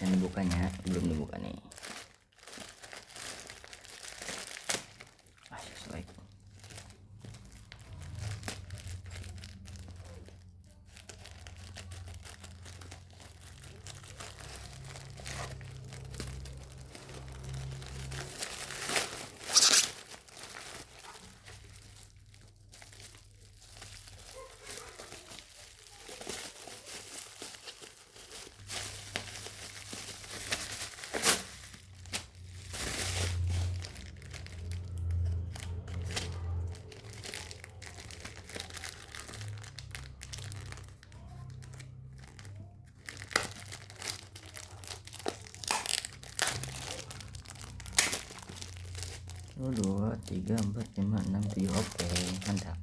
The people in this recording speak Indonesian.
dan dibukanya belum dibuka nih. Sesuai. Satu, 2, 3, 4, 5, 6, 7. Oke, mantap.